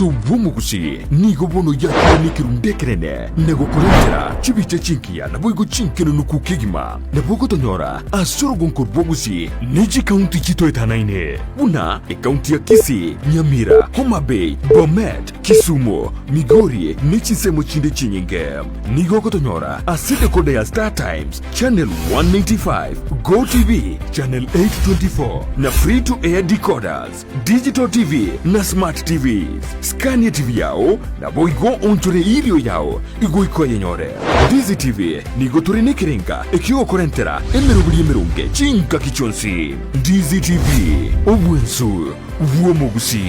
Wumugusi nigo bono yakira nikirundekerene nego kurengera chibice chinkia na boigo chinkino nukukigima na bogo tonyora asorogon kurbogusi neji kaunti chito etanaine una kaunti ya Kisii, Nyamira, Homa Bay, Bomet, Kisumu, Migori nechisemo chinde chinyinge nigo kotonyora aside kode ya Star Times Channel 195 Go TV Channel 824 na free to air decoders Digital TV na Smart TVs Scania TV yao na boigo ontore ilio yao igo yenyore Dizi TV nigo tore nekerenga ekio korentera emerunge chinka kichonsi Dizi TV obwensu uomogusi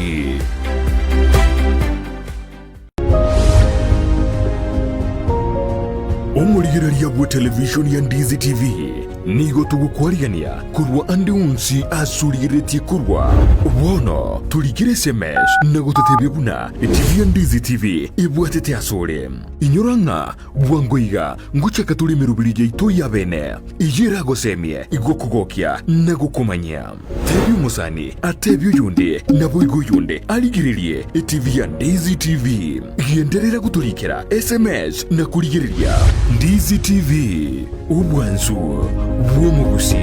Omurigereria bwa television ya Dizi TV nigo tugukwariania kurwa andi unsi asurigeretie kurwa wono turigire SMS na gutetebye buna TV ya Dizi TV ibwatete asore inyoranga bwangoiga nguchaka tuli mirubirije ito ya bene ijira gosemie igokugokia na gukomanya tebyo musani atebyo yunde na boigo yunde aligiririe TV ya Dizi TV yenderera guturikira SMS na kurigereria Dizi TV ubwanzu Wumugusi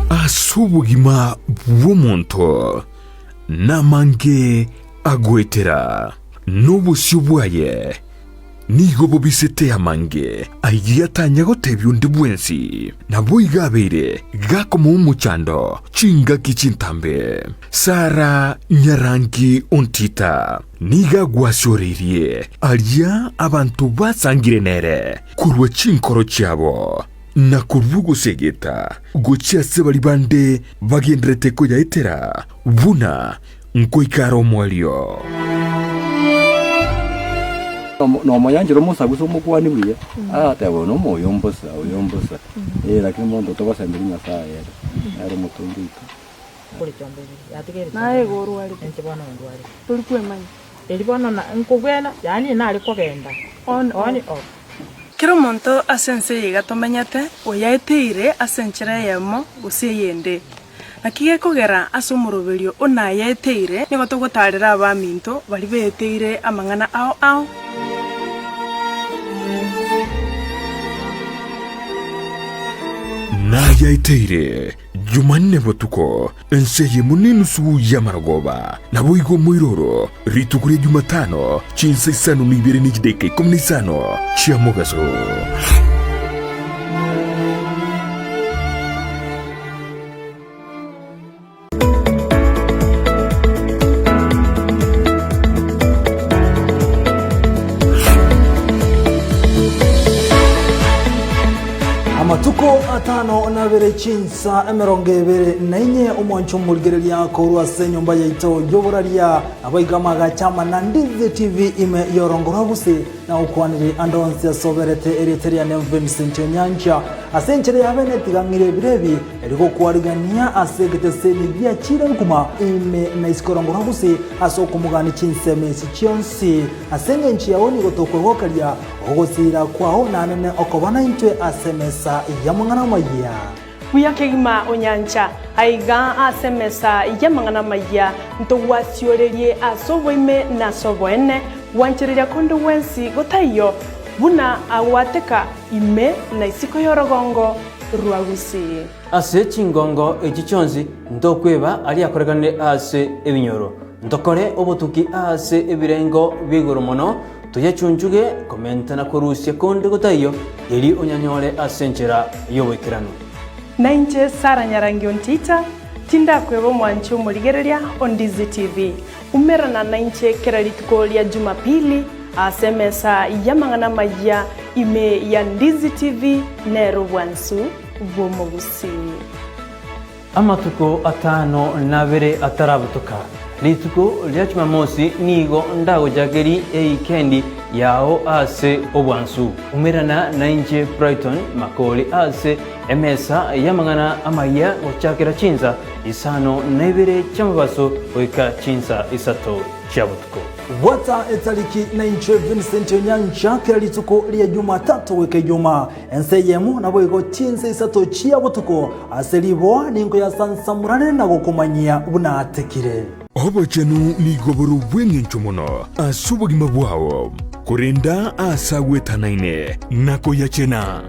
asubugima bw'omuntu namange agwetera n'obusyo bwaye nigo bobisete amange aigiyatanya gotebya undi bwensi nabo igabeire gakoma umuchando chinga kichintambe Sara Nyarangi Ontita niga gwasoririe alia abantu basangire nere kurwa chinkoro cyabo na kurvugo segeta gochiase bali bande bagendrete ko yaitera buna nkoikaro mwalio no moyanjiro musaguso mukwani buriya atabo no moyombosa lakini mondo to basembiri nyasaye ari mutungito kuri cyambere yategere naye goru ari enchibana ndwari turi kwemanya elibona na nkubwena yani nali kogenda on kiro monto asense yiga tomenyate oyaeteire asenchera yemo gusiyende nakige kogera asumurubirio onayeteire nigo tugutarira abaminto bali beteire amangana ao na yaiteire Jumanne botuko enseye munenu su yamaragoba na boigo moiroro ritukure Jumatano chinsa isano nibere nigideke komnisano chiamogaso Amatuko atano na bere chinsa emeronge bere nainye omwancho mulgereria korwa senyomba yaito yoboraria abaigamaga chama na Dizi TV ime yorongora buse na ukwaniri andonse soberete eriteria ne Vincent Nyanja asenchere yabene tigangire birebi eriko kwarigania asegete seni bya chira kuma ime na iskorongora buse asokumugani chinse mesi chionsi asenge nchi yaoni gotokogokaria ogosira kwao nanene okobana intwe asemesa yamangana maya Uyakegima onyancha aiga asemesa yamangana maya ntowasyorerie asoboime na soboene wanchereria kondo wensi gotayo buna awateka ime na isiko yorogongo ruagusi ase chingongo echichonzi ndokweba ali akoregane ase ebinyoro ndokore obotuki ase ebirengo bigoro mono tuyachunjuge komenta na korusia konde gotayo eli onyanyole asenchera yowekirano nainche Sara Nyarangi Ontita tinda kwebo mwancho muligereria on Dizi TV umerana nainche keralitiko lya Jumapili asemesa yamangana maya ime ya Dizi TV nero bwansu bwomogusi amatuko atano nabere atarabutoka lituko lya Jumamosi nigo ndago jageri eikendi yao ase obwansu umerana nainche Brighton makoli ase emesa yamangana amaya ochakira chinza isano nebere chamabaso oika chinza isato chabutuko gwata etariki na inche Vincent Onyancha kera rituko ria Jumatatu weke juma enseyemo nabo igo chinse isato chia butuko aselibo ningo ya sansamurane na gukumanyia buna atekire obachenu ni goboro bwengencho muno asubugima bwao kurinda asagwetanaine nako yachena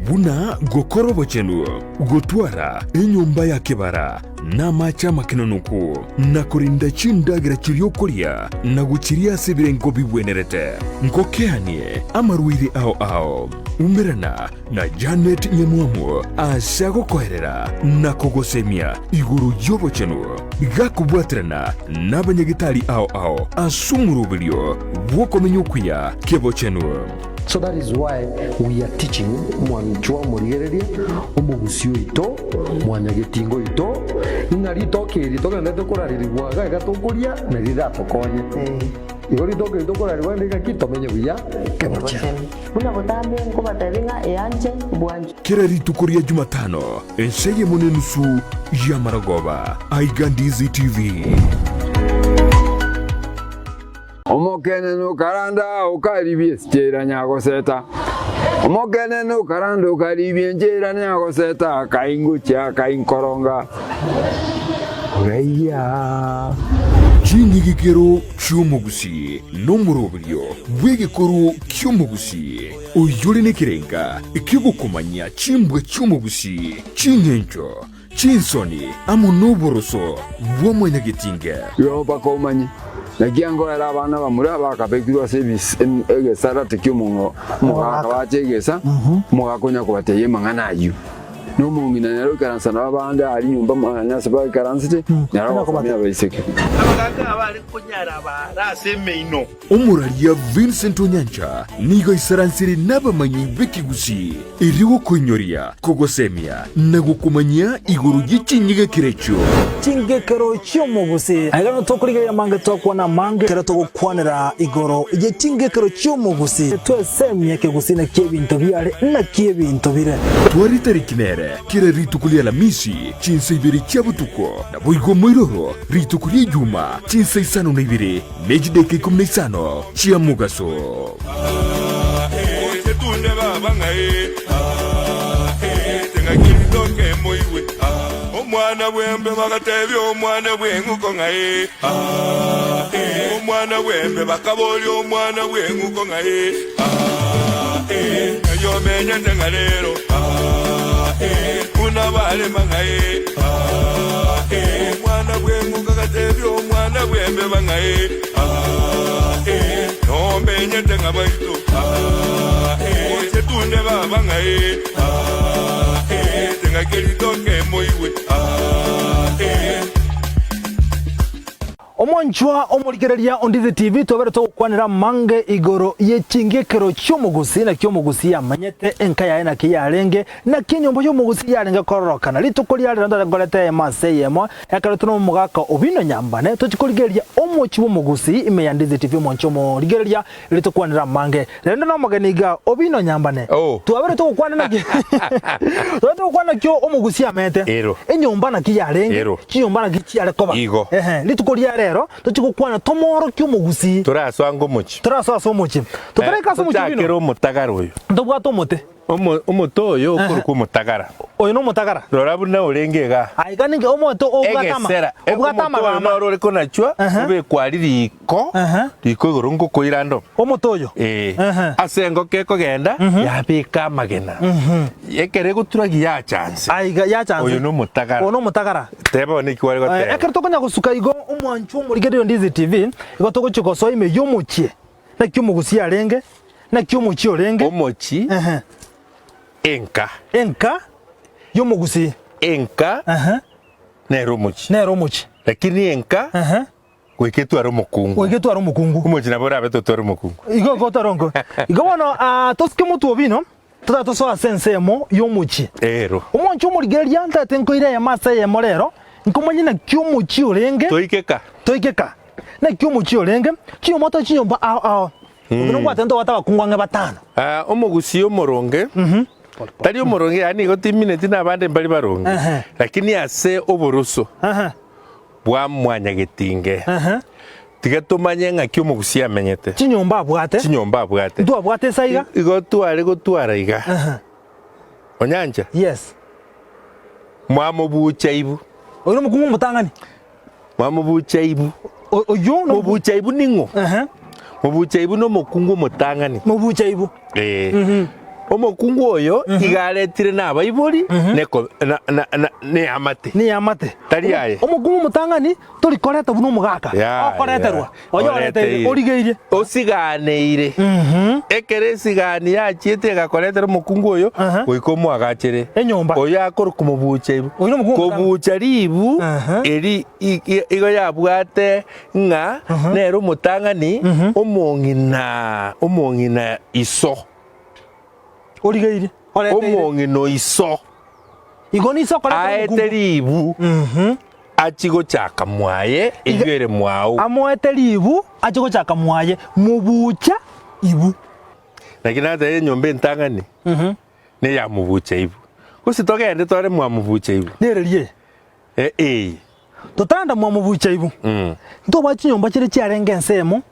buna gokoro bochenu gotwara enyumba ya kibara na macha makinanuku na kurinda chindagira chiriokuria na guchiria sibirengo bibwenerete ngokeanie amaruire ao umirana na Janet Nyamuamu asago koherera na kogosemia iguru yobo chenu gakubwatrana na banyagitari ao asumurubilio wokomenyukuya kebo chenu. So that is why we are teaching mwanchwa murigereria omugusio ito mwanyagetingo ito inarito kirito kende tokoraririrwa gatokuria na riratokonye igori toke tokoraririrwa ndika kitomenye buya kemocha muna botambe ngo bataringa eyanje bwanje kera ritukuria Jumatano enseye munenusu ya Maragoba Aigandizi TV. Omokene no karanda ukaribie stera nyago seta. Omokene no karanda ukaribie njera nyago seta kaingucha kainkoronga. Ureya. Chingigikero cyumugusi n'umurobilyo bw'igikoro cyumugusi uyuri n'ikirenga ikigukomanya chimbwe cyumugusi chinyencho chinsoni amunuboroso bw'omunyagitinga yo bakomanye nagiango era abana bamura bakabekirwa service egesara tekyomungo mugaka bachegesa mugakonya kubateye manganayo no mungina nero karansana abanda ari nyumba manyasa ba karansite naro bakomya baiseke abaganga abari kunyara barase meino umuralia Vincent Onyancha nigo isaransiri n'abamanyi b'ikigusi iriwo konyoria kogosemia na gukumanya iguru y'ichinyiga kirecho chingekero cy'umugusi agano tokuriga mange tokwana mange kera togukwanira igoro ye chingekero cy'umugusi twesemye kegusi na kebinto byare na kebinto bire twarita kinere kira ritukulia la misi chinse ibiri cyabutuko na boigo moiroro ritukulia juma chinse isano na ibiri mejideke kumne isano chia mugaso tunde baba ngai tenga kiritoke moiwe omwana bwembe bagatebi omwana bwenguko ngai omwana bwembe bakaboli omwana bwenguko ngai yo menya tengalero una vale mangae omwana bwenguko gatebi omwana bwembe bangae no menya tengabaito tunde baba ngai tenga kiritoke moiwe omonchwa omurigereria Ondizi TV tobere tokwanira mange igoro yechingekero cy'umugusi na cy'umugusi yamanyete enka yae na kiyarenge na kinyombo y'umugusi yarenge kororokana litukuri yari ndo ngolete maseyemo yakarutu no mugaka obino nyambane tukurigereria omochi w'umugusi imeyandizi TV moncho murigereria litukwanira mange rendo no maganiga obino nyambane tobere tokwanira tokwanira kyo omugusi yamete enyomba na kiyarenge kinyomba na kiyare koba litukuri yare tuchikukwana tomoro ky'umugusi turaswanga umuchi tutareka so muchi bino umutagara uyu ndobwa tomote umutoyo okuruka umutagara oyo no mutagara rora buna urengega aiganige omoto obwatama bama rore konachwa ube kwariri riko igurungu kuirando omotoyo asengo keko genda yabika magena yekere guturagi ya chance aiga ya chance oyo no mutagara tebo ni kwari gote ekere tokonya gusuka igo omwanchu murigererio Ondizi TV igo togochikoso ime yomuchie na kyumugusi yarenge na kyomuchi orenge omochi enka yomugusi enka nero muchi lakini enka weketu aro mukungu omochi nabora abeto toro mukungu igo gotarongo igo bono toske mutu obino tata so asensemo yomuchi omonchi omurigereria ntate nkoire ya masa ye morero nkomonye na kyomuchi orenge toikeka na kyomuchi orenge chiyomoto chiyomba ao ubino gwatendo wataba kungwange batano omugusi omoronge tari omoronge yani gotimine tina bande mbali baronge lakini ase oboruso bwa mwanyagetinge tiga tumanye ng'aki omogusi amenyete chinyomba abwate chinyomba abwate ntu abwate saiga igo tware gotwara iga onyanja yes mwamobucha ibu oyo mukungu mutangani mwamobucha ibu oyo no mobucha ibu ningo mobucha ibu no mokungu mutangani mobucha ibu omokungu oyo igaretire n'abaibori ne amate tari aye omokungu mutangani tori koreta buno mugaka okoreterwa oyo oreteire origeire osiganeire ekere sigani yachiete gakoretera omokungu oyo goiko mwagachere enyomba oyo akoro kumubucha ibu kobucha ribu eri igo yabwate ng'a nero omotang'ani omong'ina iso origeire omong'ino iso igo ni iso koreta aete ribu achigochaka mwaye igere mwao amoete ribu achigochaka mwaye mubucha ibu lakini hata enyomba entang'ani ne ya mubucha ibu gusi togende tore mwamubucha ibu nererie totanda mwamubucha ibu ntoba chinyomba chire chiarenge ensemo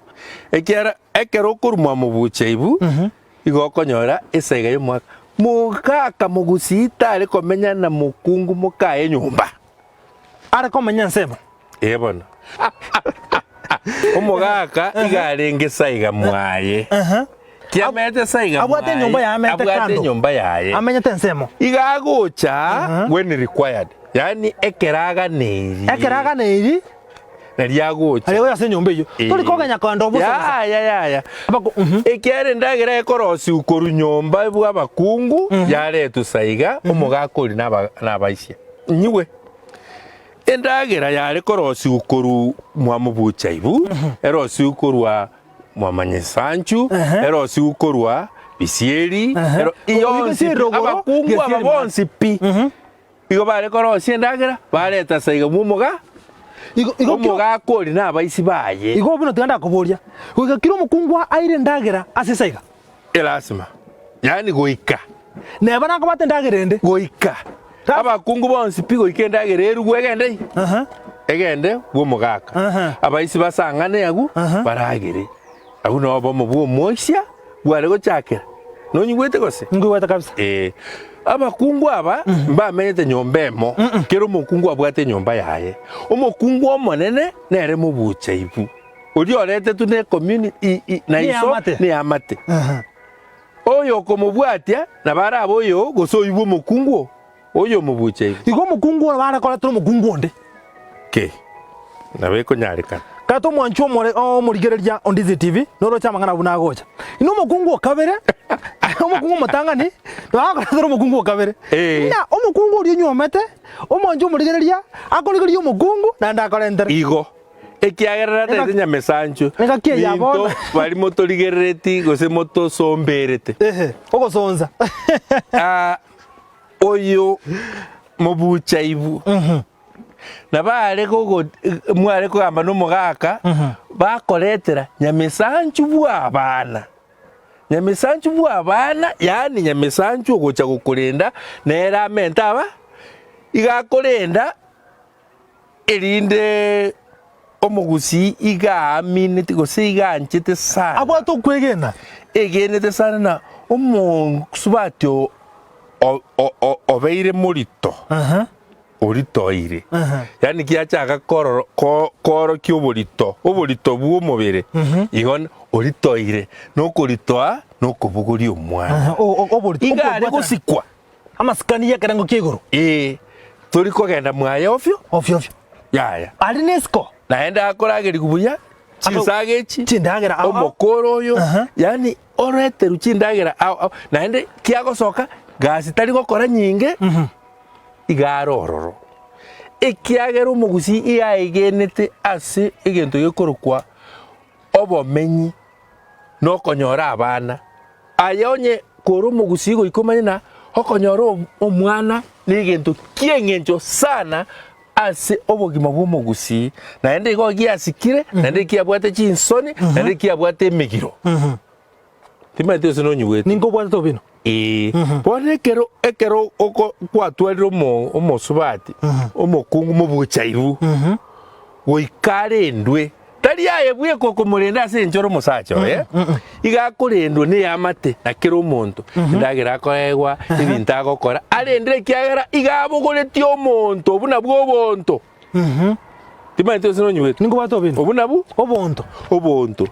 ekero okoru mwamubucha ibu igo okonyora esaiga y'omwaka mugaka mogusi tare komenya na mukungu mukae nyomba are komenya nsemo bono omugaka igarenge saiga mwaye kiamete saiga abwate nyomba ya amete kando abwate nyomba yaye amenyete nsemo igagocha when required yani ekeraga neiri nariagocha ariyo yase nyomba iyo turi koganya kando buso ya ekiare ndagera ekorosi ukoru nyomba bwa bakungu yaretu saiga omugakori nabaisia nyiwe endagera yare korosi ukoru mwamubucha ibu erosi ukorwa mwamanyesanchu erosi ukorwa bisieri abakungu ababonsi pi igo bare korosi endagera bareta saiga mumuga omugakori nabaisi baye igo bino tugenda kuburia gwikakira omukungwa aire ndagera ase saiga elasima yani goika neba nako bate ndagera ende goika abakungu bonsi pi goika endagera eru egende egende bw'omugaka abaisi basang'ane agu baragere agu no bomo bw'omwoisia bware gochakera nonyigwete gose ngwete kabisa abakungu aba mbamenyete nyomba emo kero omokungu abwate nyomba yaye omokungu omonene nere mobucha ibu ori orete tu ne community na iso ne amate oyo komobwatia na bara aboyo goso ibu omokungu oyo mobucha ibu igo omokungu bara koreta omokungu onde ke nabe konyarekana kato mwanchu omorigereria Ondizi TV noro chamangana buna gocha ino omokungu okabere omokungu mutangani twakorera omokungu okabere na omokungu ori nyomete omwanchu omorigereria akorigeria omokungu na ndakorentera igo ekiagerera tete nyamesanchu into bari motorigerereti gose motosomberete ogosonza oyo mobucha ibu na bare gogo mware kugamba n'omugaka bakoretera nyamesanchu bw'abana yani nyamesanchu ogocha gukurenda nera menta aba igakorenda erinde omugusi igaminite gose iganchete sana abwato kwegena egenete sana na omonsubatio obeire morito oritoire yani kiachaka koro kyoborito oborito bw'omubiri igon oritoire nokoritoa nokobugori omwana igare gusikwa amasikani yakerango kiegoro tori kogenda mwaye ofyo yaya ari nesko naenda akorageri kubuya chisagechi chindagera omokoro oyo yani oreteru chindagera naende kiagosoka gasi tari gokora nyinge igaro ororo ekiagera omogusi iaegenete ase egento gekorokwa obomenyi nokonyora abana ayonye koro omogusi goikomanya na okonyora omwana negento kieng'encho sana ase obogima bw'omogusi naende igo giasikire naende kiabwate chinsoni naende kiabwate emegiro timaete ose nonyigwete ninkobwate tobino bono ekero kwatwarire omosubati omokungu mobucha ibu goikara endwe tari aye bwe koko murenda ase enchoro musacho iga kurendwo ni amate na kiro omonto ndagira akoegwa ibintu agokora arendire kiagera iga abugureti omonto obuna bwo obonto timaite sino nywetu ningo bato Obino obuna bu obonto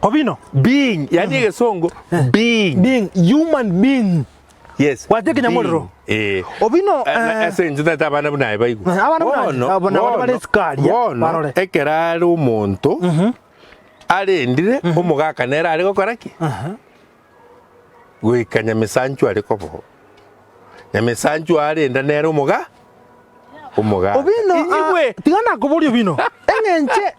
Obino being yani gesongo being human being. yes Wateke nyamororo Obino ase njuta tabana bunaye baigu abana bari skaria barore ekerare omonto arendire omugaka nera ari gokora ki gwika Nyamesanchu ari kobo Nyamesanchu arenda nera omuga Obino tigana kuburio Obino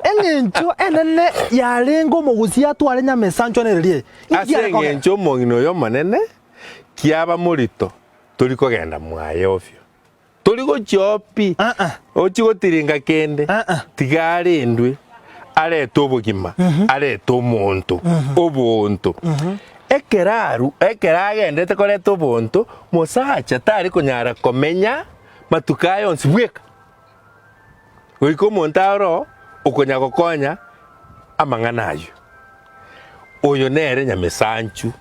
engencho enene yarengo mugusia tware Nyamesanchu nererie ase engencho omongino yo manene kiaba murito turi kogenda mwaye ofyo turi gochopi ochigotiringa kende tigare ndwe areta obugima areta omonto obonto ekeraru ekeragendete koreta obonto musacha tari kunyara komenya matuka yonsi bweka goiko omonto aro okonya gokonya amang'ana ayo oyo nere Nyamesanchu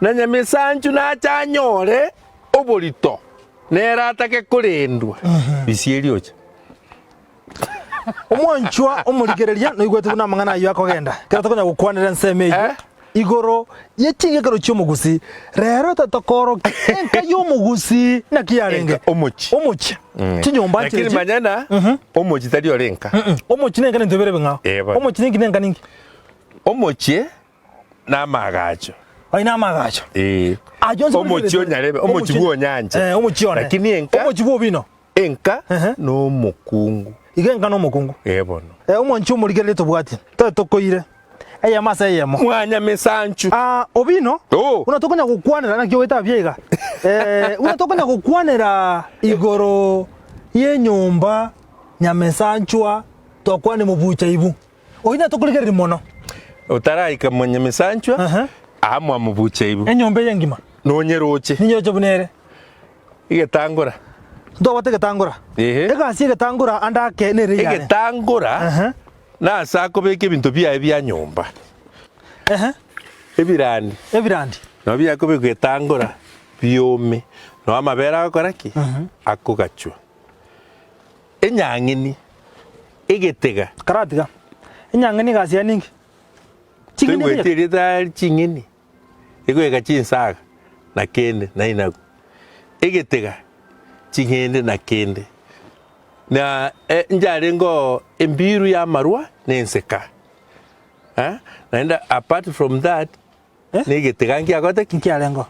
na Nyamesanchu nachanyore oborito nera atake kurendwa bisieri ocha omwanchwa omurigereria no igwete buna mang'ana ayo akogenda kera tokonya gukwanira nseme igoro yechingekero cy'omugusi rero tatokoro enka y'omugusi na kiyarenge omuchi kinyomba lakini manyana omuchi tari orenka omuchi nenga ntobere benga omuchi nenga ningi omuchi na magacho aina magacho omuchi onyarebe omuchi bwo nyanja omuchi one lakini enka omuchi bwo Bino enka no mukungu igenga no mukungu bono omwanchi omurigerere tobwati tokoire eya masa yemo mwanya Mesanchu Obino unatokonya gukwanira nakyo weta byega unatokonya gukwanira igoro yenyumba Nyamesanchwa tokwane mubucha ibu oina tokuligerera mono utaraika Nyamesanchwa amwa mubucha ibu enyomba yengima nonyeroche ninyoche bunere igetangura ndo wategetangura ega sigetangura andake nere yane igetangura na sako beke bintu bya bya nyumba ebirandi no bya ko bigetangura byome no amabera akoraki akugachwa enyangini igetega karatiga enyangini gasia ningi chingini wetiri da chingini igwega chinsaga na kende na inagu igetega chingende na kende na njarengo embiru ya marua nenseka naenda apart from that nigetegangi agote kinkiarengo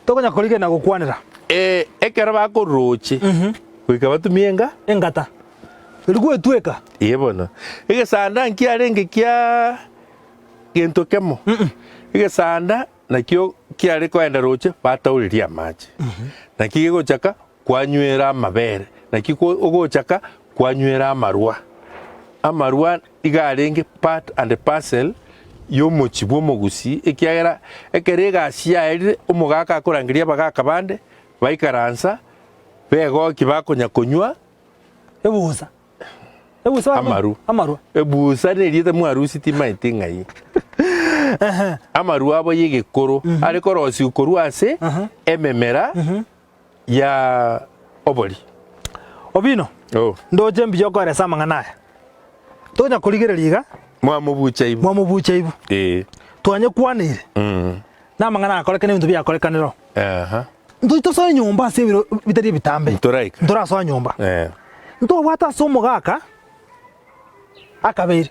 tokonya kolige na gukwanira ekera bakoroche kwika batumienga engata irigwe tweka yebono igesanda nkiarenge kia gento kemo igesanda nakyo kiare kwenda roche batauriria maji nakige chaka kwanywera amabere nakiko ogochaka kwanywera amarua igarenge part and parcel y'omuchi bw'omugusi ekiagera ekerega aciaerire omugaka akorangiria bagaka bande baikaransa begoki bakonya kunywa ebusa amaru ebusa neriete mwarusi timaite ng'ai amaru abo yegekoro ariko rosi ukoru ase ememera ya obori Obino ndoje mbiyo kore samang'ana tonya kurigereria mwamubucha ibu twanye kwanire na mang'ana akorekane bintu byakorekaniro nduito so nyumba se bitari bitambe ntora so nyumba ndo wata so mugaka akabere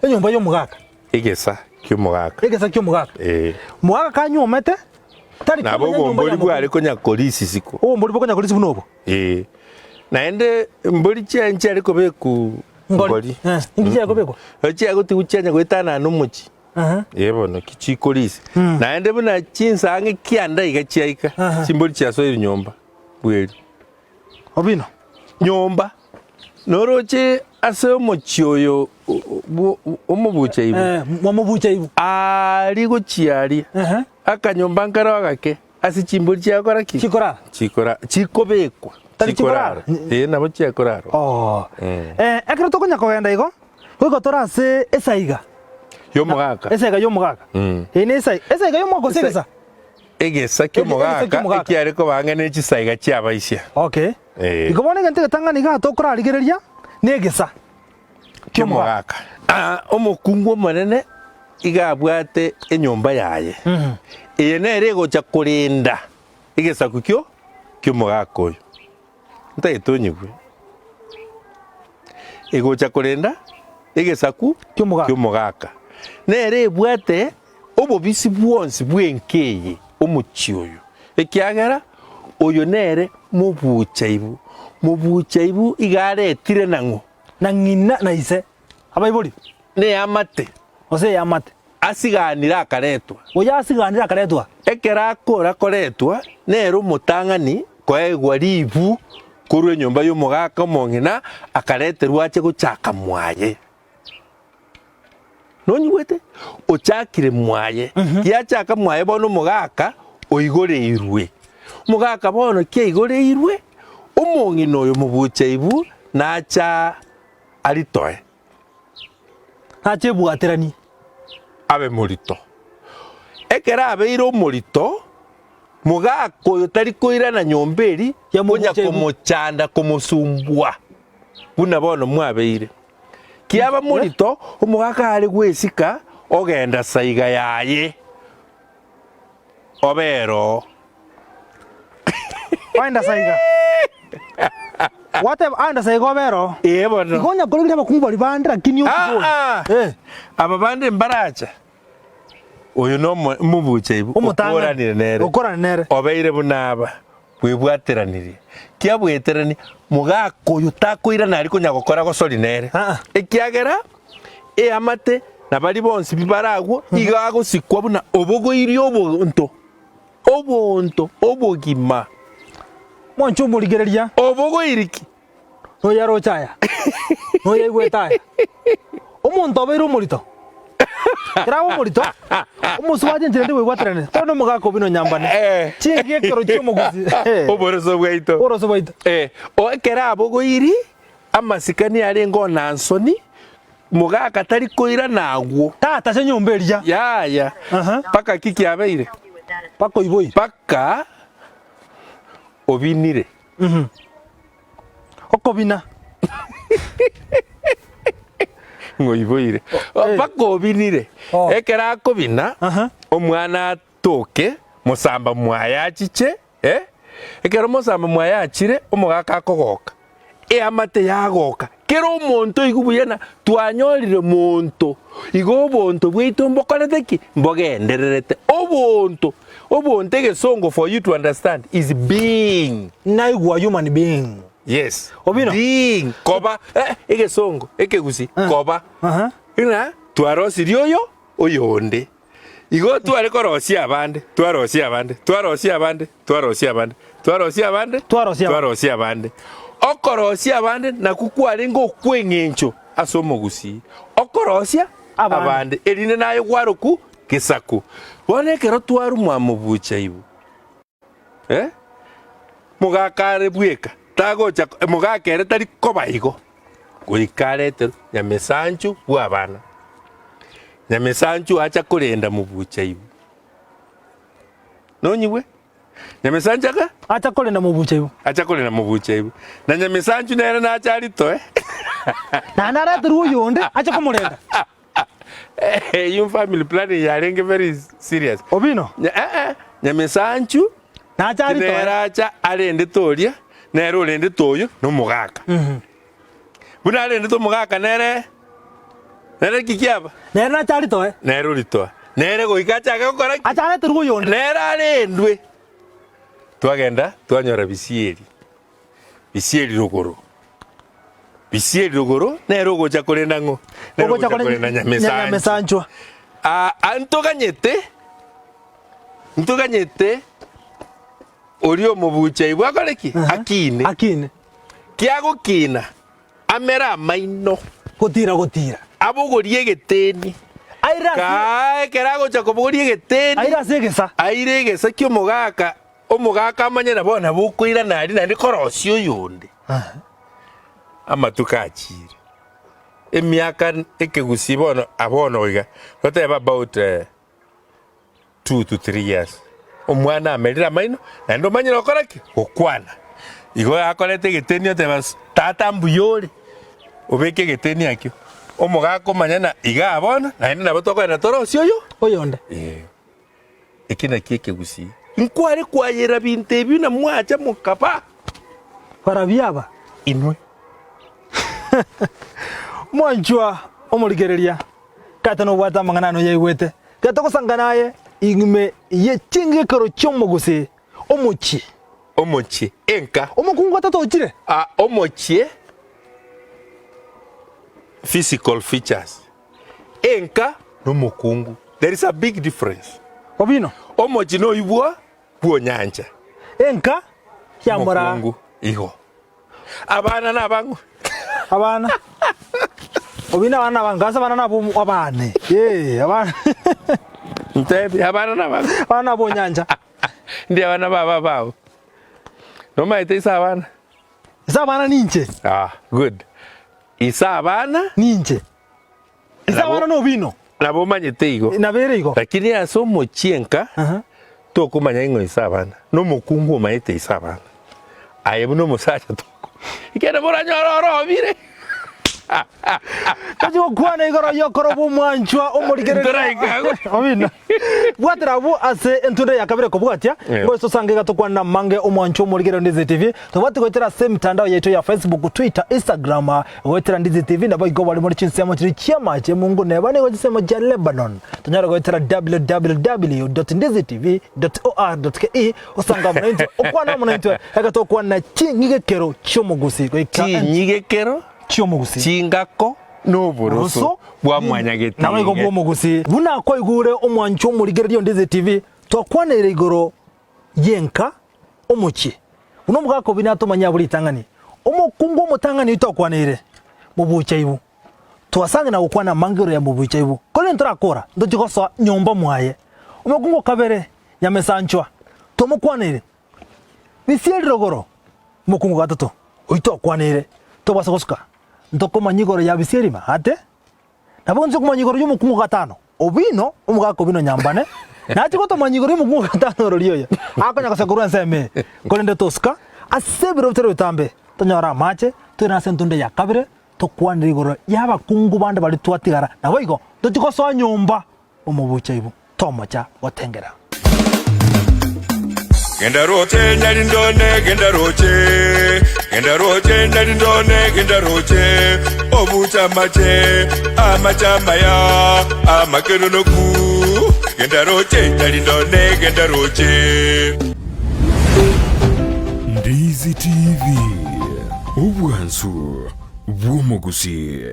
enyumba yo mugaka igesa ky'umugaka mugaka kanyomete tari nabo bombori bwari konya kolisi siko mbori bokonya kolisi bunobo naende mbori chenche ariko beku ngori ingije yakobeko achi aguti uchanya gwetana numuchi yebono kichikolisi naende buna chinsange kianda igachiaika simbori chaso nyomba bweri Obino nyomba noroche ase omochioyo omubucha ibu ari gochiari akanyomba nkaro agake Asi chimbori chiakora ki? Chikorara. Chikobekwa. Tari chikorara. Nabo chiakoraro. Oh. Ekero tokonya kogenda igo. Gogotora ase esaiga. Yomugaka. Esaiga yomugaka. Ine esaiga yomugaka segesa. Egesa kyomugaka ekiare kobang'ana echisaiga chiabaisia. Okay. Igobone gante tangani ga tokora rigereria negesa. Kyomugaka. Omokungu omonene igabwate enyomba yaye. Eye nere gocha kurinda igesaku kyomugaka oyo. Ntaitonyigwe. Igocha kurinda igesaku kyomugaka. Nere ebwate obobisi bwonsi bwenkeye omuchi oyo. Ekiagera oyo nere mubuchaibu igaretire nang'o. Na ng'ina na ise. Abaibori. Ne amate. Ose yamate. Asiganira akaretwa. Oya asiganira akaretwa. Ekera akora koretwa nero mutang'ani kwaegwa ribu korwa enyomba y'omugaka omong'ina akareterwa ache gochaka mwaye. Nonyigwete ochakire mwaye. Kiachaka mwaye bono omugaka oigoreirwe. Omugaka bono kiaigoreirwe omong'ina oyo mubuchaibu nacha aritoe. Nache bwaterani. Abe morito. Ekera abeire omorito mugaka oyo tari koirana nyomberi yamunya komochanda komosumbwa. Buna bono mwabeire. Kiaba morito omugaka ari gwesika ogenda saiga yaye. Obero. Waenda saiga. Whatever anda saiga obero. Bono. Igonya kolira bakungu bali bandira kinyo kibo. Aba bande mbaracha. Oyo no mubuchaibu okoranire nere. Okorana nere. Obeire bunaba. Bwebwateranirie. Kia bweterani mugaka oyo takoirana ari konya gokora gosori nere. Ekiagera amate na bari bonsi bibaragwo igago sikwa buna obogoiri obonto obogima. Mwancho murigereria. Obogoiriki. No yaro chaya. No yegwetaya. Omonto obeire omorito. Kerawo omorito. Omusubaje ntirende wegwaterane. Tono mugaka bino nyambane. Chingie kero chomoguzi. Oboroso bwaito. Oboroso bwaito. O ekera abogoiri amasikani arengo nansoni mugaka tari koira nagwo. Tata se nyomberia. Ya. Paka kiki abeire. Paka iboi. Paka obinire. Okobina. Ngoiboire. Paka obinire. Ekera akobina omwana atoke musamba mwaya chiche ekero musamba mwaya achire omugaka akogoka amate yagoka kero omonto igubuyana twanyorire monto igo obonto bwito mbokorete ki mbogendererete obonto egesongo for you to understand is being naigwa human being. Yes. Obino. Being koba egesongo ekegusi koba ina twarosiri oyonde igo tware korosia abande okorosia abande nakukware ngo kwengencho asomogusi okorosia abande erine nayo gwaroku kisaku bonekero twaru mwamubuchaibu mugakare bweka tagocha mugakere tari kobaigo goikarete nyamesanchu bwabana nyamesanchu acha kurenda mubuchaibu nonyibwe nyamesanchaka acha kurenda mubuchaibu na nyamesanchu nere na acha rito na nara turu yonde acha kumurenda you family planning yarenge very serious obino nyamesanchu na acha rito nere acha arende toria nere urende toyo no mugaka buna arende to mugaka nere kikiaba nere na acha rito nere urito nere goikacha gakora acha turu yonde nere arendwe twagenda twanyora bisieri rogoro nero gocha kurenda ngo nero gocha kurenda nyamesanchwa ntoganyete orio mubucha ibwakoreki akine kiago kina amera maino gotira abogorie geteni kae keragocha kobogoria geteni aire egesa kia omogaka amanyana bona bukwira nari korosi oyonde amatuka achire emiaka ekegusi bono abono iga goteba about 2 to 3 years omwana amerira maino na ndo manyira okoraki okwana igo akorete geteni oteba tata mbuyore obeke geteni akio omogaka omanyana iga abona na ende nabo tokoenda torosi oyonde ekina kekegusi nkware kwayera binte ebi na mwacha mukapa para biaba inwe mwanjwa omurigereria kata no bwata mangana yaigwete kata kusanganaye ingme ye chinge karo chomogusi omochi enka omukungu atatochire omochi physical features enka no mukungu there is a big difference obino omochi no ibwa bwo nyanja enka yamora mukungu iho abana nabangu abana obina abana bangasa abana nabo abane abana ntebi abana nabangu abana bo nyanja ndi abana baba bawo no maite isabana ninche good isabana ninche isabana no bino nabo manyete igo nabere igo lakini aso mochienka tokumanya ingo isabana no mukungu maite isabana ayebu no musacha toko ikene boranyoro bire kaji okwana igoro yokoro bumwanchwa omurigerera obina bwatrabu ase entunde yakabire kubwatia ngoso sange gatokwana mange omwanchwa omurigerera Ndizi TV tobati gotera se mitandao yetu ya Facebook Twitter Instagram gotera Ndizi TV na bayigo bali muri chinsemo chiri chiama che mungu ne bane gotisemo ja Lebanon tonyara gotera www.ndizitv.or.ke osanga mnainto okwana mnainto agatokwana chingige kero chomugusi chingige kero chiomugusi chingako n'uburoso bwa mwanyageti nawe go bwomugusi buna ko igure omwancho omurigererio Ndizi TV twakwanere igoro yenka omuchi uno mugako binatomanya buri tangani omukungu omutangani twakwanere mubuchaibu twasange na gukwana mangiro ya mubuchaibu kole nturakora ndojigoso nyomba mwaye omukungu kabere ya mesanchwa tomukwanere bisieri rogoro mukungu gatoto oitokwanere tobasogoska ndoko manyigoro ya bisierima ate nabonze kumanyigoro y'umukungu gatano obino omugako bino nyambane nati goto manyigoro y'umukungu gatano roliyo akanya kasakuru nseme kolende toska asebiro tero tambe tonyora mache tuna sentunde ya kabire tokwanira igoro yaba kungu bande bali twatigara nabo igo ndotikoso nyomba omubuchaibu tomocha otengera Genda roche ndari ndone genda roche ndari ndone genda roche obucha mache amachama ya amakeno noku genda roche ndari ndone genda roche Ndizi TV obwansu bwomugusi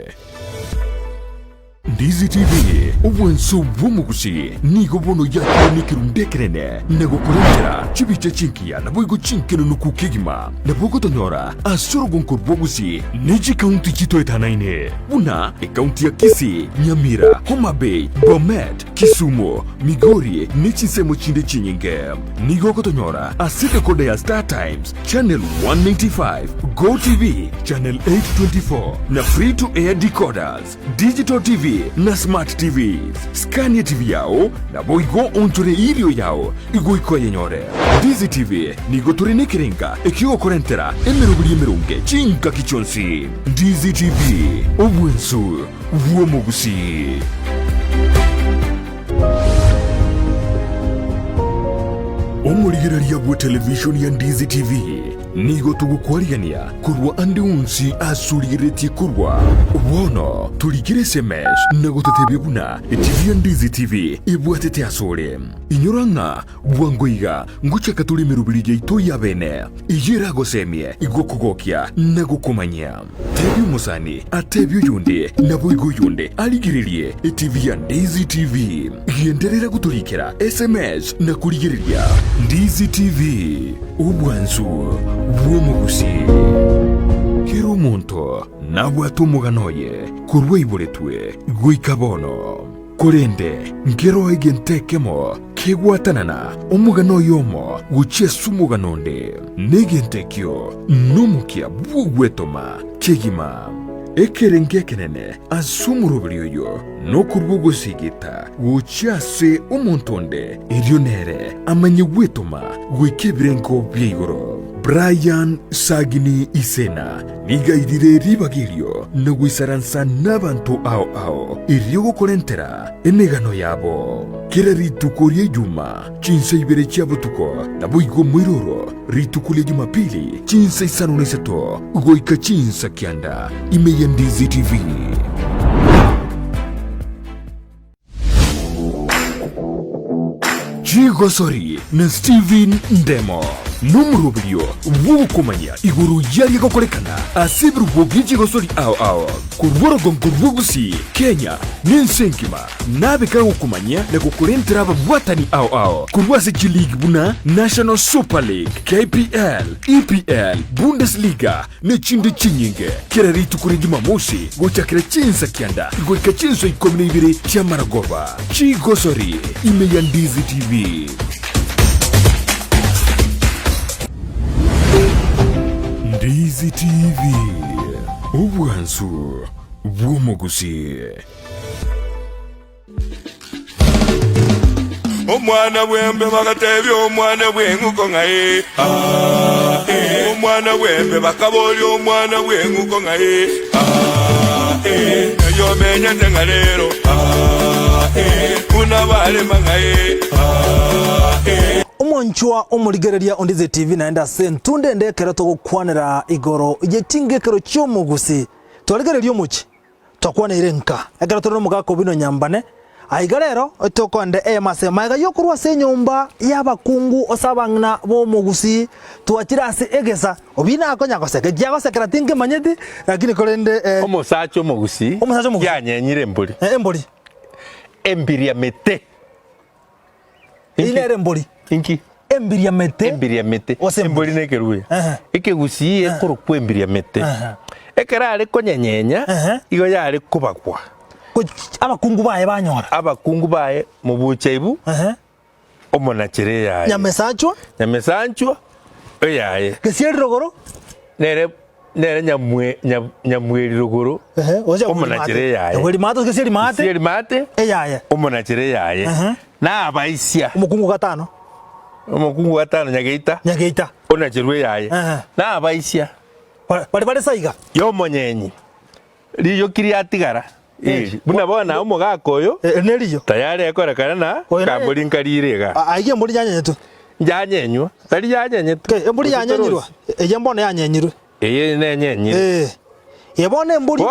Ndizi TV obwansu bwomugusi nigo bono yakonikerundekerene nagokurengera chibicha chinkia naboigo chinkeno nukukegima nabogotonyora asorogonkor bwogusi neji kaunti chito etanaine buna ekaunti ya Kisii, Nyamira, Homa Bay, Bomet, Kisumu, Migori nechinsemo chinde chinyinge nigo gotonyora asika kode ya Star Times channel 195 Go TV channel 824 na free to air decoders digital TV na smart TVs Scania TV yao na boigo ontore ilio yao igoiko yenyore Ndizi TV nigo turine kirenga ekio korentera emerunge chinka kichonsi Ndizi TV obwensu bwomugusi omurigereria bwa television ya Ndizi TV nigo tugukwariania kurwa andi unsi asurigeretie kurwa wono turigire SMS na gutetebye buna TV ya Ndizi TV ibwatete asore inyoranga bwangoiga nguchaka tuli mirubirije ito ya bene iyira gosemie igokugokia na gukomanya tebi musani atebyo yunde na boigo yunde aligiririe TV ya Ndizi TV yenderera guturikira SMS na kurigereria Ndizi TV ubwanzu bwomugusi kero muntu nabwo atumuganoye kurwa iburetwe gwikabono gukorende ngero egentekemo kegwatanana omugano yomo guchesu muganonde negentekyo numukia bugwetoma kegima ekerenge kenene asumurubiryoyo nokurbugusigita guchase umuntonde iryonere amanyegwetoma gwekebirengo byigoro Brian Sagini Isena nigaidire ribagirio nagwisaransa n'abantu ao iryo gukorentera emegano yabo kera rituko rya juma chinsa ibere cyabutuko nabuigo mwiroro rituko rya Jumapili chinsa isano n'isato goika chinsa kyanda imeyandizi TV. Chigosori na Steven Ndemo numurubiryo wukumanya iguru yari gukorekana asibru bw'igigosori ao kurworogongo rw'ubusi Kenya n'insenkima nabikara gukumanya na gukorentera ababwatani ao kurwase G-League buna National Super League KPL EPL Bundesliga n'ikindi kinyinge kera ritukuri Jumamosi gucakira chinsa kyanda igwika chinso 12 cy'amaragoba Chigosori imeyandizi TV. Ndizi TV ubwansu bw'umugusi. Omwana wembe bakatebi omwana bwenguko ngaye omwana wembe bakaboli omwana bwenguko ngaye yo menya tengalero kuna bale mangaye Omonchwa omurigereria Ondizi TV naenda sentunde ndekero tugukwanira igoro yetingekero cy'omugusi twarigereria omuki twakwanira nka egero toro mugako bino nyambane aigarero tokonde emase maiga yokurwa se nyumba y'abakungu osabangna bo mugusi twakirase egesa obina akonya koseke jago sekeratinge manyeti lakini korende omosacho mugusi yanyenyire emburi embiria mete ilere mburi inki embiria mete emburi nekeruye ikegusi ekoro kwembiria mete ekerare konyenyenya igo yare kubakwa abakungu baye banyora abakungu baye mu bucheibu omonakire yaye nyamesanchwa oyaye kesieri rogoro nere nyamweri rogoro omonakire yaye weli mato kesieri mate eyaye omonakire yaye na abaisia umukungu gatano nyageita onakirwe yaye na abaisia bari saiga yo monyenyi riyo kiriatigara buna bona omugako oyo neriyo tayari ekorekana na kamburi nkarirega aiye muri yanyenyetu nyanyenywa tari yanyenyetu emburi yanyenyirwa eye mbone yanyenyirwe eye nenyenyire yebone emburi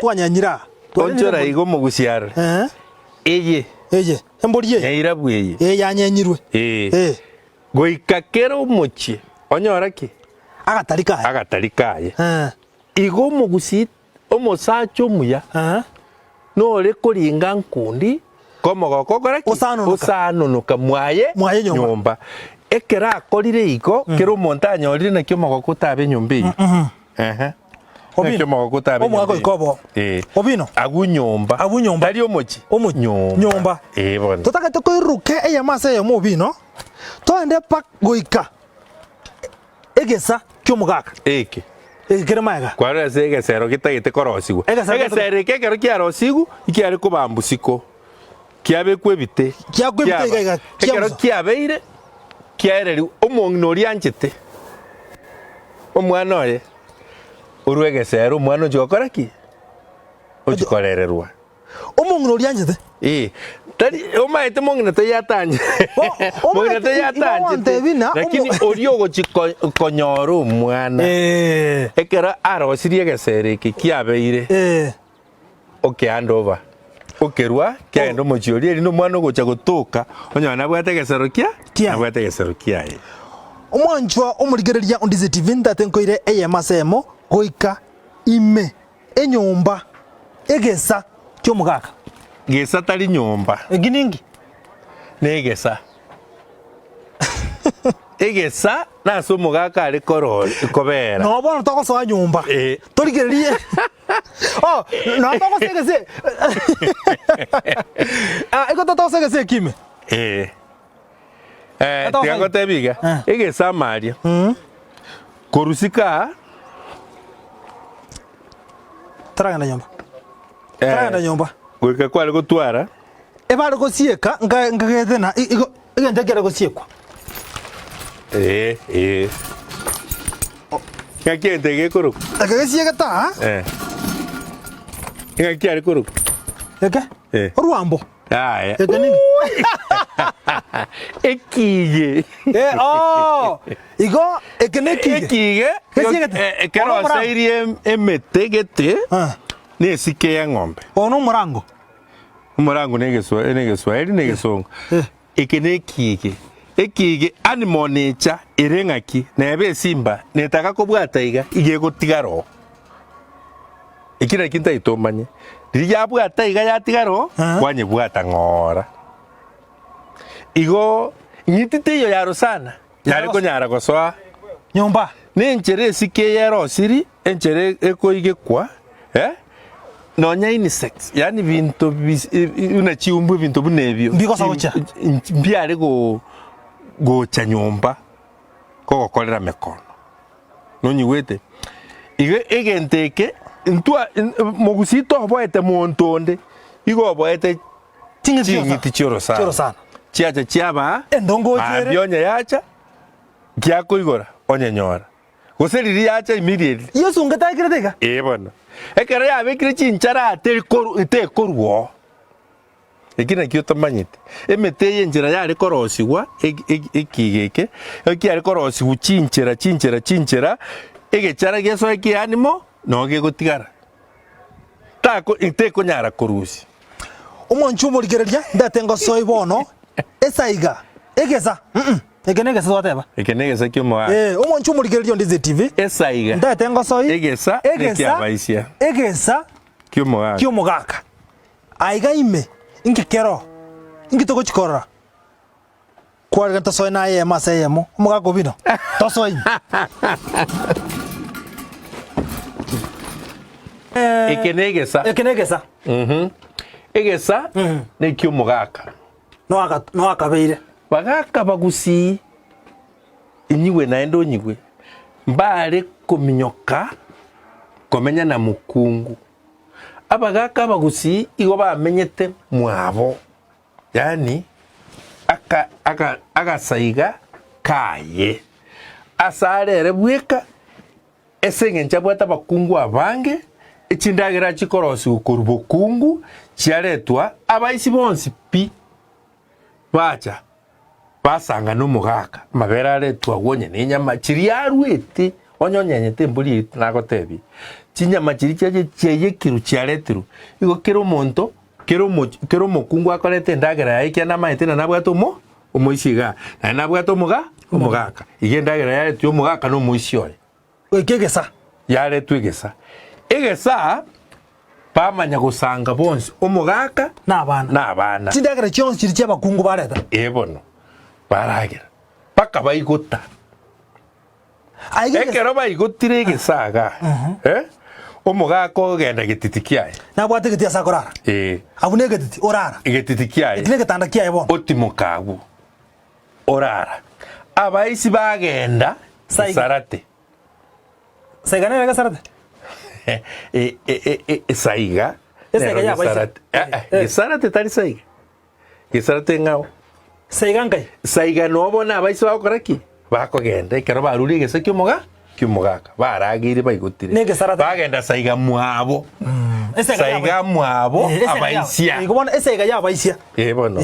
twanyanyira onchora igo mugusiara eye emburi ye yairabwe yanyenyirwe goikakero umuchi onyora ki agatarikaye igo mugusi omosacho muya nore koringa nkundi komogoko koraki osanonoka mwaye nyumba ekera akorire iko kero montaña orire na kyo mogoko tabe nyumba iyi obino mogoko tabe omwako ikobo obino agunyumba tari omochi nyumba bona totakate koiruke eyamase yo mobino toende pak goika egesa kyo mogaka keremaga kwara sege sero kitagite korosigu egesere kekero kiarosigu ikiare kubambusiko kiabe kwebite kekero kiabeire kiareri omongnori anchete omwana oye urwegesero omwana ojokora ki ojikorererwa omongnori anchete tari omaite mongna tayatanje mongna tayatanje lakini oriogo chikonyoru omwana ekera arosirie gesere kiabeire okeandova okerwa kenda omochiori eri nomwana ogocha gotoka onyona bwate gesero abwate gesero kiaye omwanchwa omurigereria Ondizi TV ndatenkoire eyemasemo goika ime enyumba egesa kyomugaka gesa tari nyumba eginingi negesa egesa nase omogaka are kobera no bono togosoa nyumba torigererie oh no togosegese iko togosegese kime tigagotebiga egesa maria korusika taragenda nyumba taragenda nyumba gwika kwari gotwara ebare gosieka ngagete na igende kere gosiekwa ngakente gekoro akagesieka ta ngakiari koro eke orwambo aya ekenini ekige igo ekenekige ekige kero sairie emete gete nesike ya ng'ombe ono umurango negeswahili negesongo ekenekige ekige animal nature ereng'aki nebe esimba netaka kobwata iga igegotigaro ekira kinta itomanye rija bwata iga yatigaro kwanye bwata ng'ora igo nyitite iyo yaro sana yari konyara gosoa nyumba nenchere esike yarosiri enchere ekoigekwa nonya insects yani bintu unachiumbu bintu bunebyo mbikosagocha mbiare gocha nyumba kogokorera mekono nonyigwete ige egenteke ntwa mogusito oboete montonde igo oboete chingiti choro sana chiacha chiaba endongochere bionye yacha giakoigora onyenyora goseriri yacha immediately yesu ngatakirega bono ekere yabekire chinchara atekoruo ekina kiotomanyite emete yenjira yari korosigwa ekigeke ekiari korosigu chinchera egechara geso ekianimo noge gotigara tako itekonyara korusi omonchu morigereria ndatengo soi bono esaiga egesa ekenegesa twateba ekenegesa kiomo omonchu morigereria Ondizi TV esaiga ndatengo soi egesa kiomo gaka aiga ime ingikero ingitoko chikorora kwari gantosoi na yema seyemo omugako bino tosoi ekenegesa egesa nekio mugaka no akabeire bagaka bagusi inyiwe naende onyigwe mbare kominyoka komenya na mukungu abagaka bagusi igo bamenyete mwabo yani agasaiga kaye asarere bweka esengencha bwata bakungu abange echindagera chikorosi ukorubokungu chiaretwa abaisi bonsi pi bacha basanga n'umugaka mabera aretwa wonye n'inyama chiriarwete onyonyanyete mburi nagotebi chinyama chiri cheye kiru chiaretiru igo kero omonto kero mokungu akorete ndagera yaike namaete na nabwata omoisiga na nabwata omugaka ige ndagera yaretwa omugaka n'omoisi oye ekegesa yaretwa egesa bamanya gusanga bonsi omugaka n'abana chindagera chionsi chiri chiabakungu bareta bono baragera paka baigota ekero baigotire egesaga omugaka ogenda getiti kiaye nabwate geti asa korara abune getiti orara getiti kiaye ekine getanda kiaye bono otimokagu orara abaisi bagenda sarate saiga nere sarate saiga sarate tari saiga gesarate ngao saiga nobona abaisi bakoraki bakogenda ekero baruri egesa kiomugaka baragire baigotire bagenda saiga mwabo saiga mwabo abaisia igobona esaiga ya abaisia bono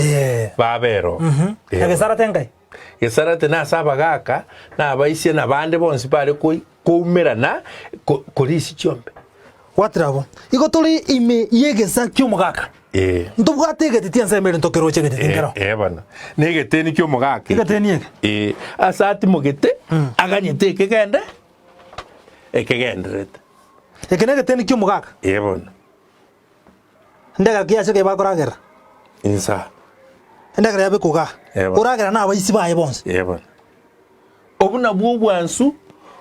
babero egesarate ngai gesarate nasa abagaka n'abaisia n'abande bonsi bare koumerana korisi chiombe watrabo igo turi ime yegesa kiomugaka ntubwate egeti ensemere ntokeroche egeti ngero bana negeteni kiomugaka egeteni asati mogete aganyete ekegenderete ekenegeteni kiomugaka bona ndega kiache ke bakoragera insa ndega yabe kuga uragera na abaisi baye bonse bona obuna bwo bwansu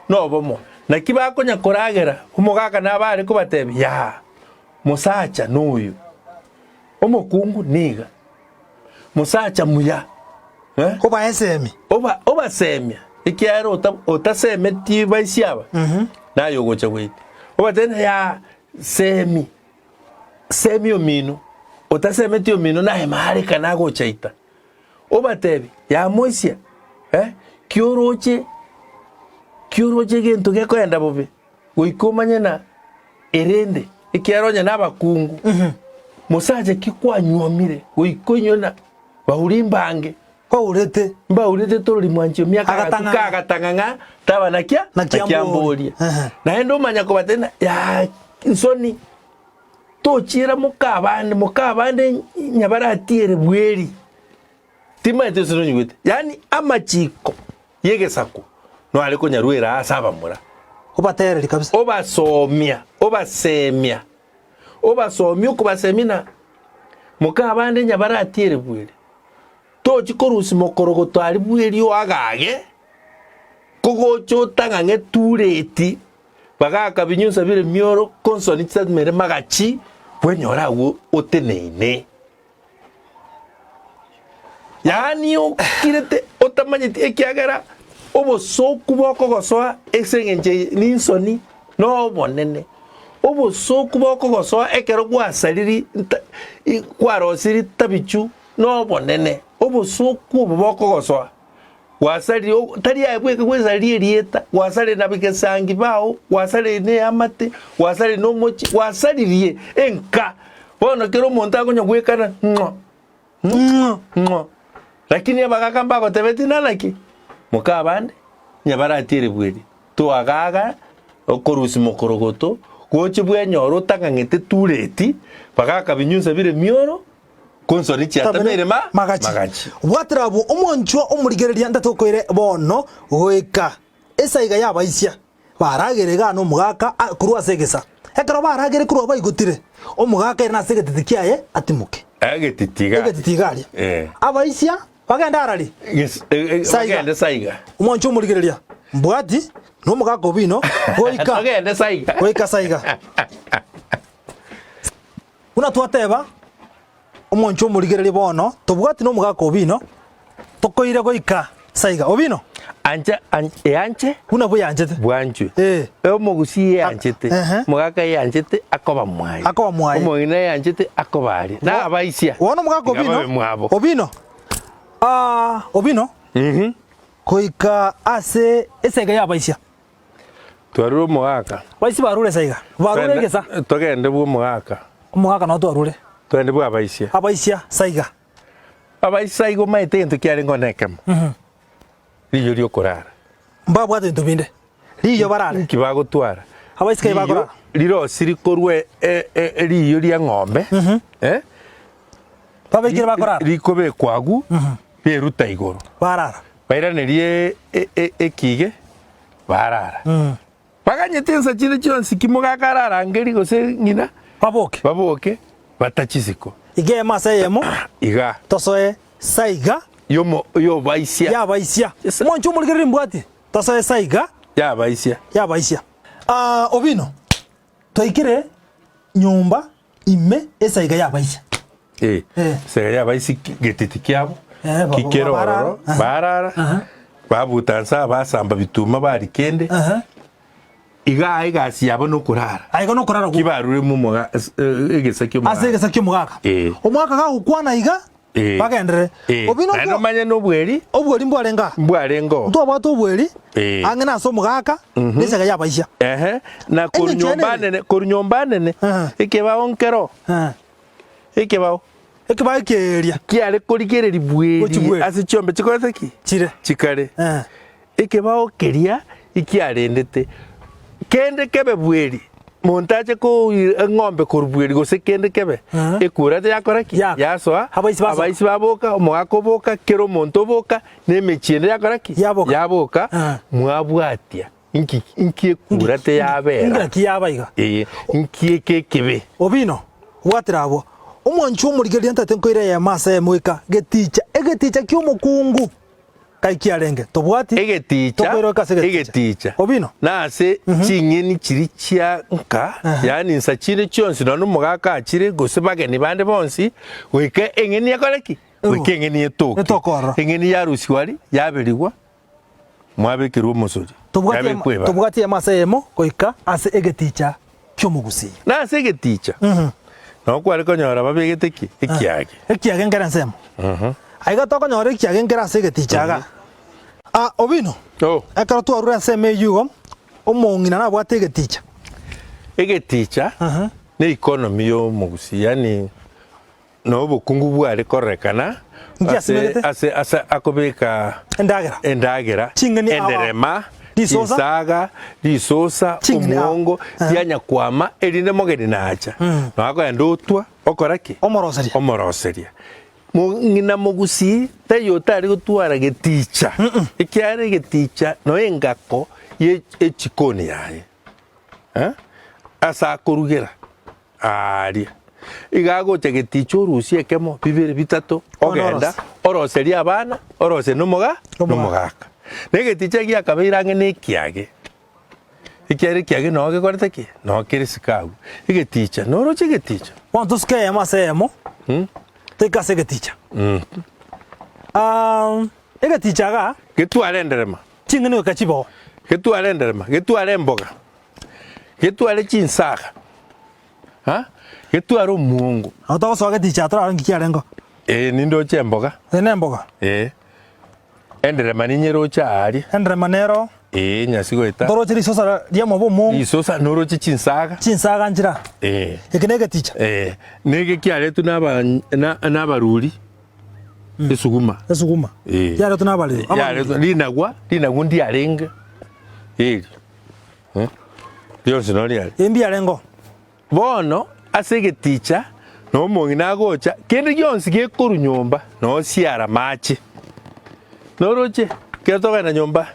no bomo na kibakonya koragera umugaka nabare ko batebi ya musacha nuyu omukungu niga musacha muya oba esemi oba semia ikiaro otaseme ti baisiaba nayo gocha wait oba tena ya semi omino otaseme ti omino na emare kana gocha ita oba tebi ya moisia kioroche gento gekoenda bobe goikomanya na erende ikiaronya n'abakungu musaje kikwanyomire goikonyona baurimbange baurete torori mwancho miaka agatanganga taba nakia nakiamboria naende umanya ko batena ya nsoni tochira mukabande nyabaratiere bweri timaite sinonyugute yani amachiko yegesako no ale konyarwera asaba mura obatereri kabisa obasemia kubasemina mukabande nyabaratiere bweri tochi korusi mokorogoto ari bweri oagage kogochota nge tureti bagaka binyusa bire mioro konsoni tsadmere magachi bwenyora wo oteneine yani okirete otamanyiti ekiagera obosoku bokogosoa esengenche ninsoni no bonene obosoku bokogosoa ekero gwasaliri kwarosiri tabichu no bonene obosoku bokogosoa wasali tari ayebweke kwesali erieta wasali nabigesangi bao wasali ne amate wasali no mochi wasali rie enka bono kero monta konya gwekana lakini abagakamba ko tebeti nalaki mukabande nyabaratire bweri to agaga okorusi mokorogoto goche bwenyoro takangete tureti bagaka binyunsa bire mioro konsoni chiatamere magachi watrabu omonchwa omurigereria ndatokoire bono goika esaiga yabaisia baragerega no mugaka kurwa segesa ekero baragere kurwa baigutire omugaka ina segetiti kiaye atimuke egetitigaria abaisia bagenda arari bagenda saiga omonchwa omurigereria mbwati no mugaka obino goika bagenda saiga goika saiga una twateba omoncho omurigereria bono tobwati no mugaka obino tokoire goika saiga obino anje una buyanjete bwanju omogusi yanjete mugaka yanjete akoba mwai omongina yanjete akobari na abaisia wono mugaka obino obino koika ase esaiga yabaisia twarure mugaka baisi barure saiga barure gesa togende bwo mugaka no twarure twende bwa abaisia saiga abaisia maite gento kiare ngonekemo riyo riokorara mbabwate into binde riyo barare kibagotwara abaisia bagora riro sirikorwe riyo ria ng'ombe babekire bagora rikobe kwagu beruta igoro barara bairanerie ekige barara baganyete nsa chire chonsi kimugaka ngeri gose ngina baboke batachisiko ige masa yemo iga tosoe saiga yo baisia ya baisia moncho mulgeri mbwati tosoe saiga ya baisia obino toikire nyumba ime esaiga ya baisia saiga ya baisia getiti kiabo kikero barara babutansa basamba bituma bari kende iga siyabo no kurara aigo no kurara kibarure mu muga egesakyo muga asegesakyo mugaka omwaka ga ukwana iga bagendere obino no manya no bweri mbwarengo ndo abato bweri angena so mugaka nesega yabaisha na kurunyomba nene ikeba onkero ikeba ekeria kiare kurigereri bweri ase chombe chikorete ki chikare ikeba keria ikiarendete kende kebe bweri montaje ko ng'ombe korubweri gose kende kebe ekurate yakora ki yasoa abaisi baboka omugaka boka kero monto boka nemechiende yakora ki yaboka mwabwatia inki ekurate yabera ingaki yabaiga inki kebe obino watrabo omwanchu omurigeria ntate nkoire ya masa ya mwika geticha kyomukungu kaikia renge tobwati egeticha obino nase chingeni chirichia nka yani nsachire chionsi no mugaka achire gosebageni bande bonsi wike engeni yakoreki wike engeni etoke engeni yarusi wari yabirigwa mwabekirwo musuri tobwati amasemo koika ase egeticha kyomugusi nase egeticha no kwari konyora babegete ki ekiage ngera nsemo aiga toko nyore kiage ngera ase egetichaga obino ekaro twarura nseme yugo omong'ina nabwate egeticha ne economy yo mugusi yani no bukungu bwari korekana ase akobeka endagera enderema isaga risosa omongo yanyakwama erinde mogeni nacha no akoenda otwa okoraki omoroseria ngina mugusi tayo tari gutwara geticha ikiare geticha no engako ye echikoni yaye asa kurugera ari igagocha geticha urusi ekemo bibiri bitatu ogenda oroseria abana orose nomogaka negeticha giakabeiranga nekiage ikiare kiage no gekorete ki no kirisikagu igeticha no roche geticha wantos ke amasemo teka segeticha egeticha ga getware nderema chingene kachibo getware nderema getware mboga getware chinsaga getware omungu atago so geticha tra ngikiarengo nindo chemboga nemboga enderema ninyerocha ari enderema nero nyasigoita toroche risosa riamo bomo risosa noroche chinsaga njira ekinege ticha nege kiare tu nabaruri esuguma yare tu nabali yare linagwa ndi arenge Dios no real embi arengo bono asege ticha no mongina gocha kende gyonsi gekoru nyomba no siara machi noroche ketoka na nyomba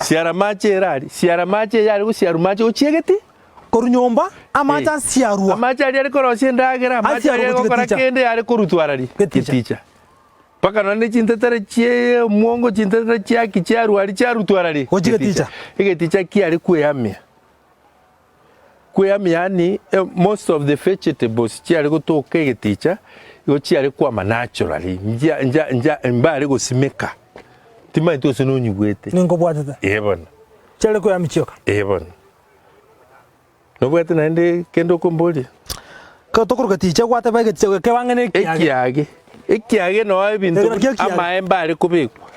siara mache yari gusiaru mache uchiegeti korunyomba amacha siarua amacha yari korosie ndagera amacha yari gokora kende yari korutwarari geticha paka none chintetere chie muongo chintetere chia kicharu ari charutwarari geticha egeticha kiari kuyamia ni most of the vegetables chiari gotoka egeticha go chiari kwa naturally nja mbari gosimeka tima itose no nyugwete ningo bwatata ebona chale ko yamichoka ebona no bwate nande kendo komboli ko tokuruka ticha gwate ba getiche ke bangene ekiage no ebintu amaemba ari kubikwa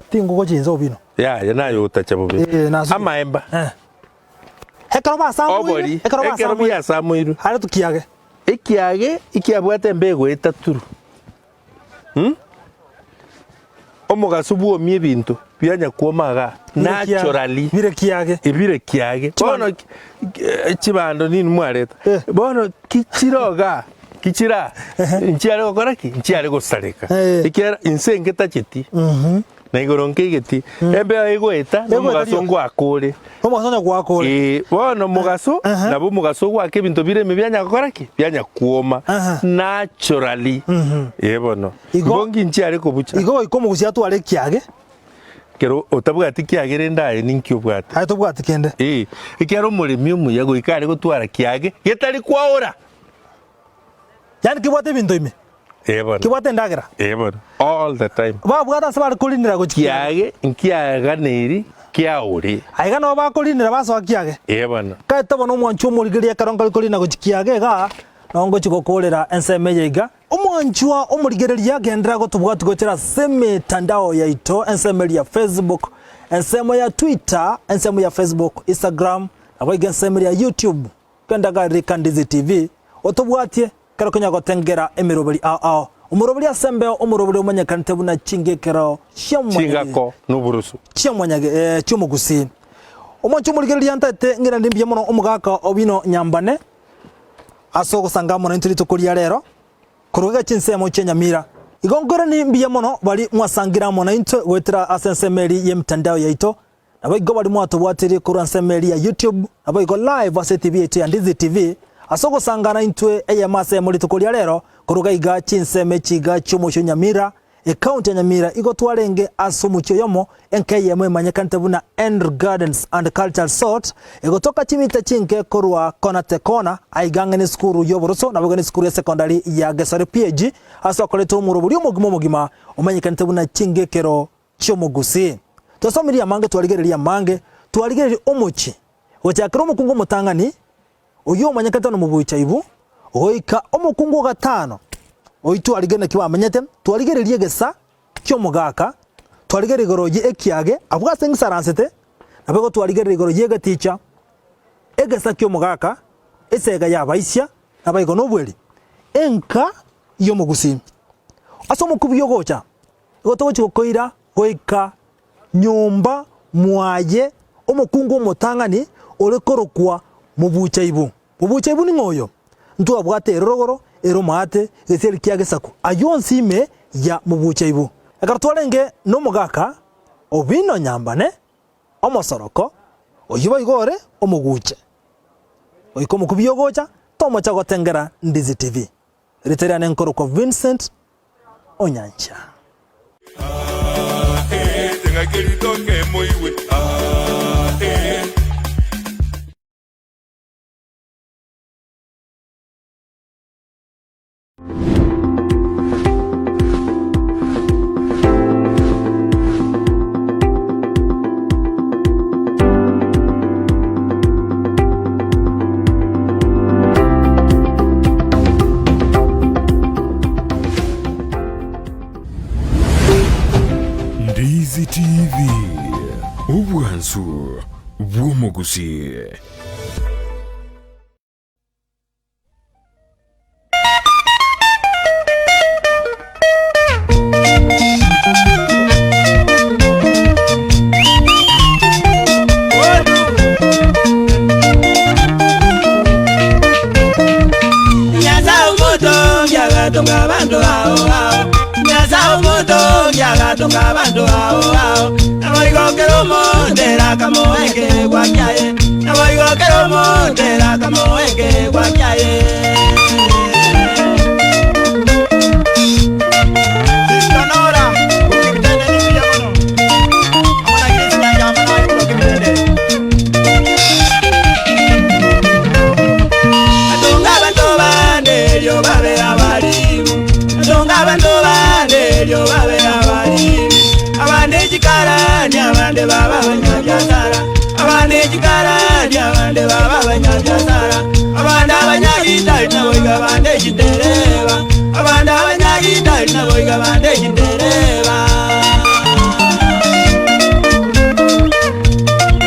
tingo go chinzo bino ya nayo utacha bobe amaemba ekaro ba samu ekaro ba samu iru hari tukiage ikiabwate mbego etaturu omugasubu omie bintu byanya kuomaga naturally ibire kiage bono chibando nini mwareta bono kichira nchiare gokoraki nchiare gosareka ikiara insenge tacheti na igoronke igeti ebe igweta omugaso ngwakore bono mugaso nabo mugaso gwake bintu bireme byanya gokoraki byanya kuoma naturally bono bongi nchiare kobucha igo ikomugusia tware kiage kero otabwati kiagere ndaye ninkyo bwate ayo tobwati kende ikiaro murimi umuyago ikare gutwara kiage getari kwaora yani kibwate bintu ime kibwate ndagera all the time babwata sabari kulinira go kiage nkiaga neri kiauri aiga no bakulinira baso kiage ka tobono mwanchu murigiria karonga kulina go kiage ga nongo chikokorera enseme yiga omwanchwa omurigereria gendera go tubwatu gochera seme tandao ya ito enseme ya Facebook enseme ya Twitter enseme ya Facebook Instagram abaga enseme ya YouTube kenda gari Kandizi TV otubwatie karokonya gotengera emiroberi ao umuroberi asembe umuroberi umanyakante buna chingekero chingako nuburusu chamwanyage cyumugusi omwanchu murigereria ntate ngira ndimbiye muno omugaka obino nyambane asogo sangamo na nturi tukuria rero kuruga chinsemo chenyamira igongora ni mbiye muno bali mwasangira mo na into gwetira asensemeri ye mtandao yaito nabo igo bali mwato bwatiri kuru ansemeri ya YouTube nabo igo live ase TV yetu ya Ndizi TV asogo sangana intwe eye mase muri tukuria rero kuruga iga chinseme chiga chumo nyamira county ya Nyamira igotwarenge asomucho yomo NKM manyekante buna End Gardens and Cultural Sort igotoka chimita chinke korwa konate kona aigangene skuru yoboroso na bogene skuru ya secondary ya Gesare PG aso koleto umuruburi omugima umanyekante buna chingekero chomugusi tosomiriya mange twaligereria mange twaligereria omuchi ochakira omukungu mutangani uyo umanyekante no mubuicha ibu oika omukungu gatano oitu aligene kiwa amenyete twaligererie gesa kyo mugaka twaligererie goroje ekiage abwa sengisaransete nabego twaligererie goroje gaticha egesa kyo mugaka esega yabaisya nabayigo nobweli enka yo mugusi asomo kubiyo gocha gotogochi koira goika nyomba mwaye omukungu mutangani olekorokwa mubucha ibu ni ngoyo ntu abwate rorogoro eromate eseri kiage saku ayonsi ime ya mubucha ibu akartwalenge no mugaka obino nyambane omosoroko oyiba igore omuguche oyiko mukubiyo gocha tomocha gotengera Ndizi TV ritera nenkoro kwa Vincent Onyancha tenga kelitoke moiwe Ndizi TV ubwansu bw'omugusi Tunga bandu hao Naboigo keromo ndera kamoeke gwakiaye Naboigo keromo ndera kamoeke gwakiaye Sonora ukimtende ni vya mono Amona kisi nyanja amona ukimtende Atunga bandu bande lyo babe abalimu Atunga bandu bande lyo babe abande chikarani abande baba banyabyasara abande chikarani abande baba banyabyasara abande abanyagitari naboiga bande chitereba abande abanyagitari naboiga bande chitereba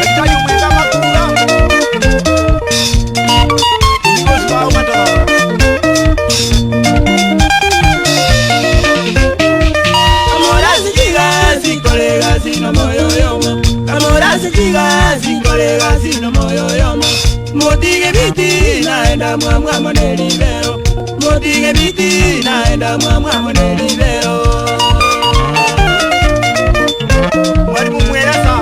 Ekayo mweka makura Nikosi wao matoa Sino moyo yomo Kamorasi chiga sinkolega sino moyo yomo Motige biti naenda mwamwa monelibero Motige biti naenda mwamwa monelibero Mwalimu mweleza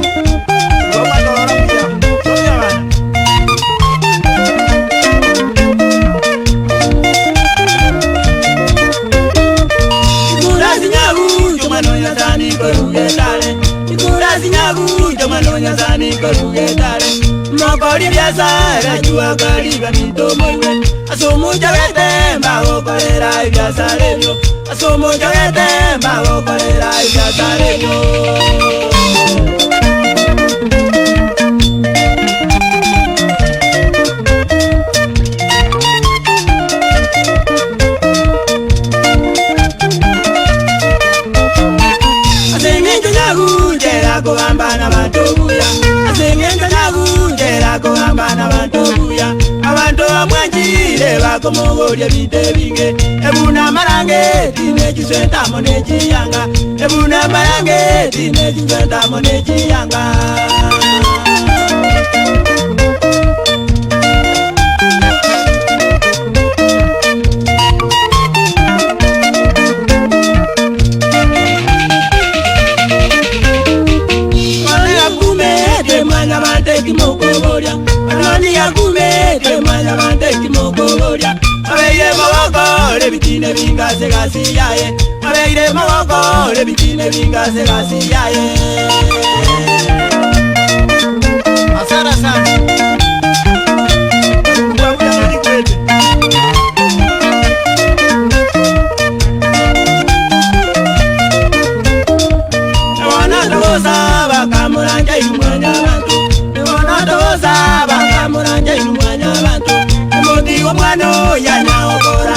Wama tawara mja Somya bana Ikurasi nyagu Chumanonya zani korugetale Ikurasi nyagu Chumanonya zani korugetale Mokori biasara Chua kariba mitomo iwe Asumu jagete Mbago kolera ibiasare vyo Asumu jagete Mbago kolera ibiasare vyo Kugambana bantubuya Asengenga nyagunjera kugambana bantubuya Abantu bamwanjire bakomogorya bitebige Ebuna marange tine chiswentamo nechiyanga Ebuna marange tine chiswentamo nechiyanga Anoni ya kume, te maya bande kimogoria. Abeye mawako, lebitine bingase gasi yaye abeire mawoko lebitine bingase gasi yaye asara sana mbabuya ni kwete wana doza bakamuranja imwanya bantu wana doza bakamuranja imwanya bantu mudi omwana yana okora